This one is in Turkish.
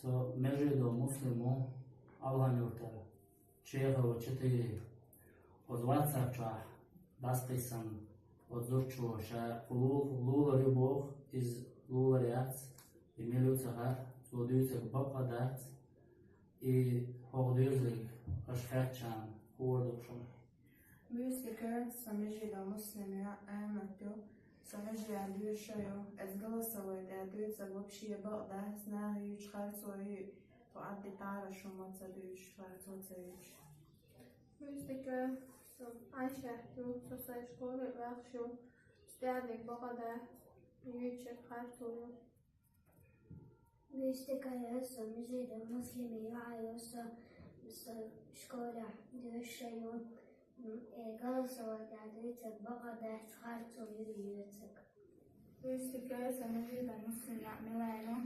So međudo muslimu alhanjurta čeho četiri od WhatsAppa dastisam od zurčuo še lulari boh iz lulariac i miljucaha zlodujucak bapadat i horduzlik ašherčan hordukšom. Mystiker samежida muslimia amatu samежия дюшаю ازغلصوي دادوца вообще богда знаю чхарцою تعدي تعرش وما تصدقش فرصوتش. Mystiker som ansvarslu så sig skole version stadig bogda mycket hartoju. Mystiker samежida muslimia школа дюшаю غلصوي دادوca بغدا чхарцою Mystiker samежida muslimia milano